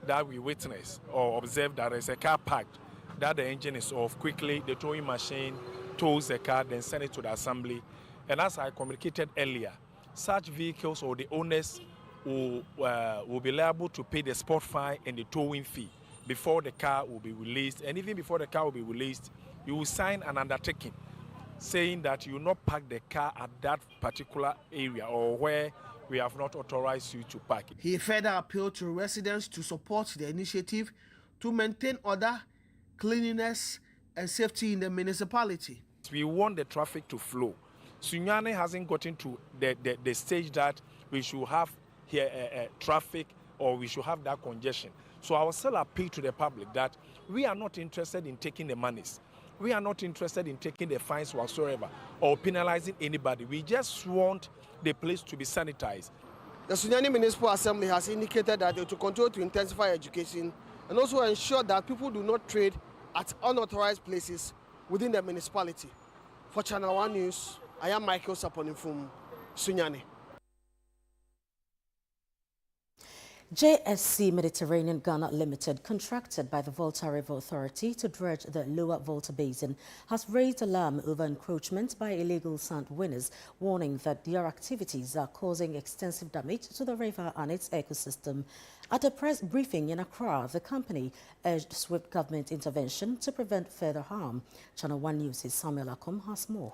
that we witness or observe that there's a car parked, that the engine is off, quickly the towing machine tows the car, then send it to the assembly. And as I communicated earlier, such vehicles or the owners will be liable to pay the spot fine and the towing fee before the car will be released. And even before the car will be released, you will sign an undertaking saying that you will not park the car at that particular area or where we have not authorized you to park it. He further appealed to residents to support the initiative to maintain order, cleanliness, and safety in the municipality. We want the traffic to flow. Sunyani hasn't gotten to the stage that we should have here traffic or we should have that congestion. So I will still appeal to the public that we are not interested in taking the monies. We are not interested in taking the fines whatsoever or penalizing anybody. We just want the place to be sanitized. The Sunyani Municipal Assembly has indicated that they will continue to intensify education and also ensure that people do not trade at unauthorized places within the municipality. For Channel 1 News, I am Michael Saponim from Sunyani. JSC Mediterranean Ghana Limited, contracted by the Volta River Authority to dredge the lower Volta Basin, has raised alarm over encroachment by illegal sand winners, warning that their activities are causing extensive damage to the river and its ecosystem. At a press briefing in Accra, the company urged swift government intervention to prevent further harm. Channel 1 News' Samuel Akom has more.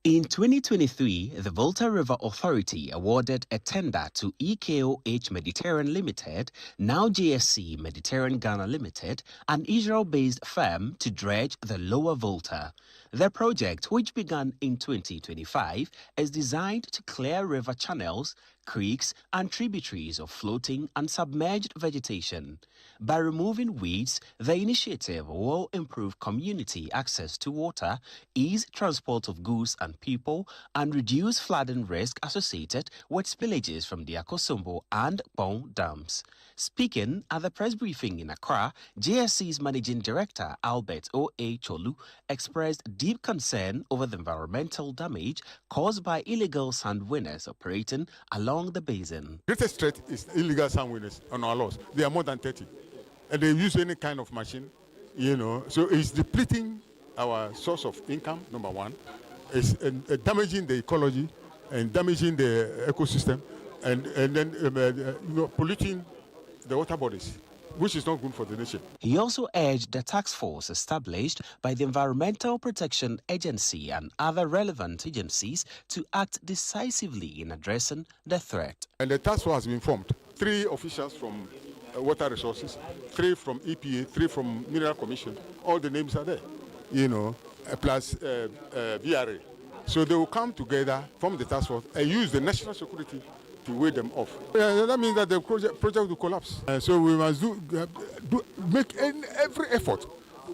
In 2023, the Volta River Authority awarded a tender to EKOH Mediterranean Limited, now JSC Mediterranean Ghana Limited, an Israel-based firm to dredge the lower Volta. The project, which began in 2025, is designed to clear river channels, creeks, and tributaries of floating and submerged vegetation. By removing weeds, the initiative will improve community access to water, ease transport of goods and people, and reduce flooding risk associated with spillages from the Akosombo and Pong dams. Speaking at the press briefing in Accra, JSC's Managing Director Albert O.A. Cholu expressed deep concern over the environmental damage caused by illegal sand winners operating along the basin. The greatest threat is illegal sand winners on our laws. They are more than 30. And they use any kind of machine, so it's depleting our source of income, number one. It's damaging the ecology and damaging the ecosystem and then polluting the water bodies, which is not good for the nation. He also urged the task force established by the Environmental Protection Agency and other relevant agencies to act decisively in addressing the threat. And the task force has been formed. 3 officials from Water Resources, 3 from EPA, 3 from Mineral Commission. All the names are there, plus VRA. So they will come together from the task force and use the national security to weigh them off. That means that the project will collapse. So we must make every effort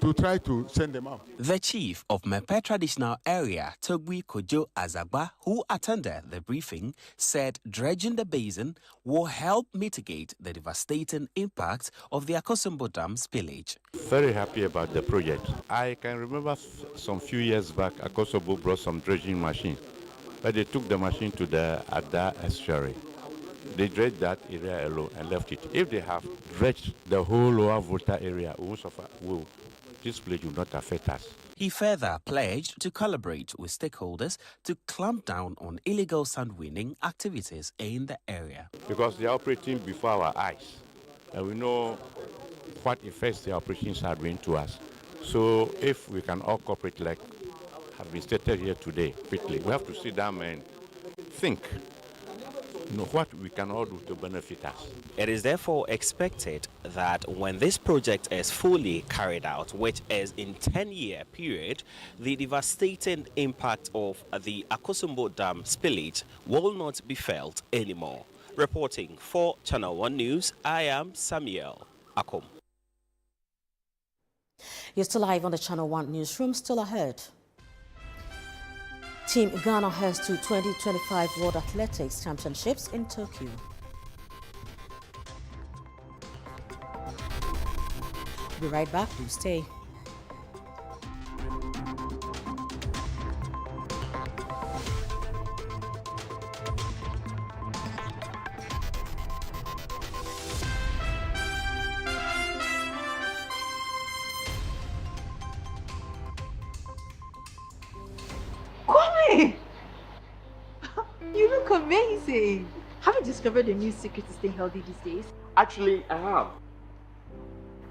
to try to send them out. The chief of Mepe traditional area, Togui Kojo Azagba, who attended the briefing, said dredging the basin will help mitigate the devastating impact of the Akosombo Dam spillage. Very happy about the project. I can remember some few years back, Akosombo brought some dredging machine, but they took the machine to the Ada estuary. They dredged that area alone and left it. If they have dredged the whole lower Volta area, this place will not affect us. He further pledged to collaborate with stakeholders to clamp down on illegal sand winning activities in the area. Because they are operating before our eyes, and we know what effects the operations are doing to us. So if we can all cooperate like have been stated here today, quickly, we have to sit down and think what we can all do to benefit us. It is therefore expected that when this project is fully carried out, which is in 10-year period, the devastating impact of the Akosombo Dam spillage will not be felt anymore. Reporting for Channel 1 News, I am Samuel Akom. You're still live on the Channel 1 Newsroom, still ahead. Team Ghana heads to 2025 World Athletics Championships in Tokyo. Be right back, do stay. You look amazing. Have you discovered a new secret to stay healthy these days? Actually, I have.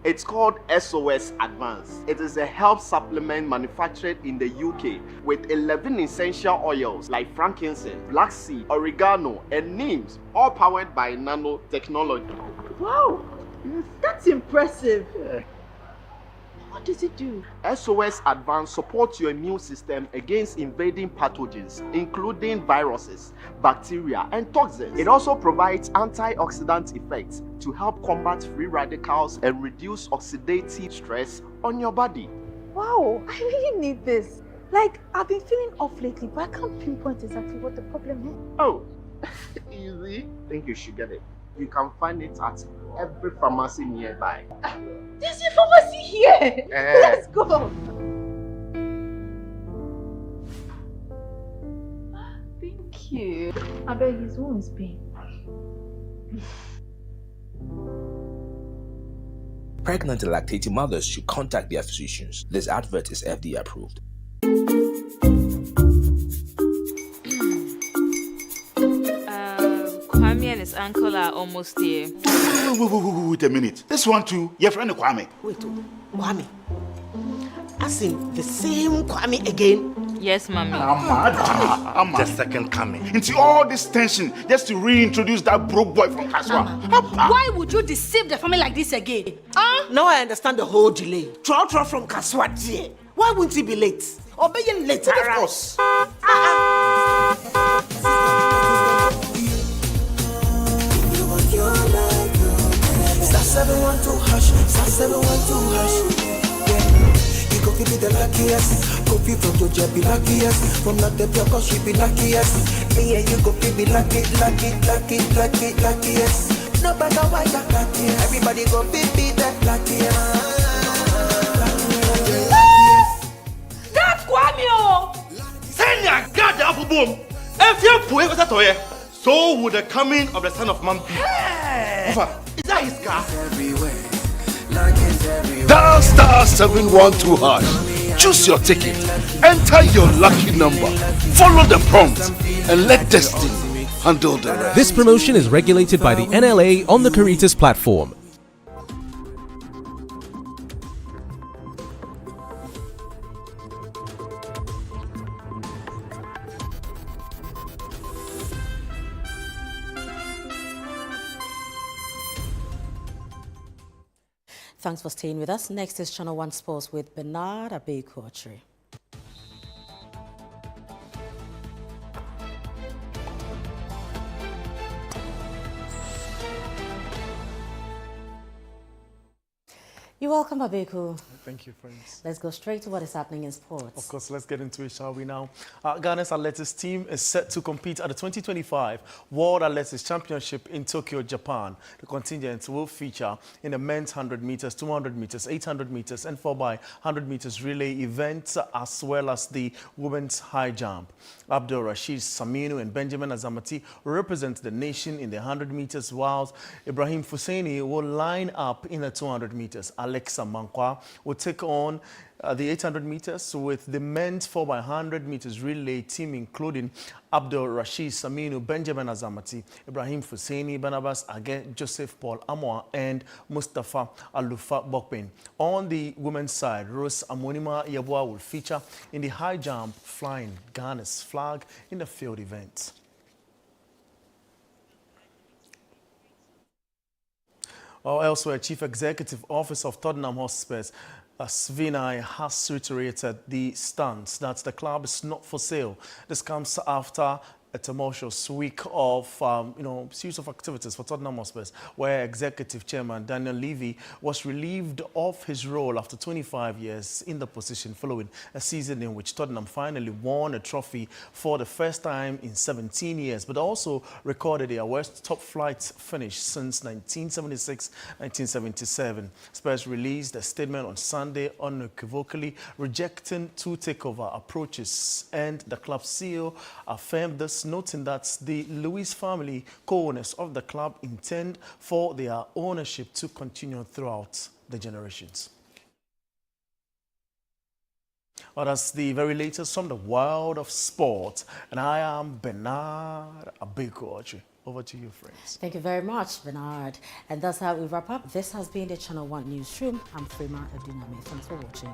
It's called SOS Advance. It is a health supplement manufactured in the UK with 11 essential oils like frankincense, black seed, oregano, and neems, all powered by nanotechnology. Wow, that's impressive. What does it do? SOS Advance supports your immune system against invading pathogens, including viruses, bacteria, and toxins. It also provides antioxidant effects to help combat free radicals and reduce oxidative stress on your body. Wow, I really need this. Like, I've been feeling off lately, but I can't pinpoint exactly what the problem is. Oh, easy. I think you should get it. You can find it at every pharmacy nearby. There's a pharmacy here! Let's go! Thank you. I bet his wound's pain. Pregnant and lactating mothers should contact their physicians. This advert is FDA approved. Kwame and his uncle are almost here. Wait a minute. This one too, your friend Kwame. Wait, Kwame? As in the same Kwame again? Yes, mommy. I'm the second coming. Into all this tension just to reintroduce that broke boy from Kaswa. Why would you deceive the family like this again? Now I understand the whole delay. Troll from Kaswa dear. Why wouldn't he be late? Or be late? Of course. Star 712 hash, star 712 hash. Yeah, you go be the luckiest. Coffee from Georgia be luckiest. From Latenbiokorshie be luckiest. Me and you go be lucky, luckiest. No matter why you're luckiest. Everybody go be the luckiest. That's Kwame! Send your God the apple boom. If you're poor, what's that? So would the coming of the Son of Man be. Hey! Is that his car? Dial star 712 hash. Choose your ticket. Enter your lucky number. Follow the prompt and let destiny handle the rest. This promotion is regulated by the NLA on the Caritas platform. Thanks for staying with us. Next is Channel 1 Sports with Veterinary. You're welcome, Abeku. Thank you, friends. Let's go straight to what is happening in sports. Of course, let's get into it, shall we now? Ghana's athletics team is set to compete at the 2025 World Athletics Championship in Tokyo, Japan. The contingent will feature in the men's 100 meters, 200 meters, 800 meters, and 4x100 meters relay events, as well as the women's high jump. Abdul Rashid Saminu and Benjamin Azamati represent the nation in the 100 meters, whilst Ibrahim Fuseni will line up in the 200 meters. Alexa Mankwa will take on the 800 meters with the men's 4x100 meters relay team, including Abdul Rashid Saminu, Benjamin Azamati, Ibrahim Fuseni, Barnabas Age, Joseph Paul Amoa, and Mustafa Alufa Bokpen. On the women's side, Rose Amonima Yabua will feature in the high jump, flying Ghana's flag in the field event. Elsewhere, Chief Executive Officer of Tottenham Hotspur, Sunyani, has reiterated the stance that the club is not for sale. This comes after a tumultuous week of, series of activities for Tottenham Hotspur, where Executive Chairman Daniel Levy was relieved of his role after 25 years in the position, following a season in which Tottenham finally won a trophy for the first time in 17 years, but also recorded their worst top-flight finish since 1976-1977. Spurs released a statement on Sunday unequivocally rejecting two takeover approaches, and the club CEO affirmed this, noting that the Lewis family, co-owners of the club, intend for their ownership to continue throughout the generations. Well, that's the very latest from the world of sport. And I am Bernard Abekorshie. Over to you, friends. Thank you very much, Bernard. And that's how we wrap up. This has been the Channel 1 Newsroom. I'm Frima Eduname. Thanks for watching.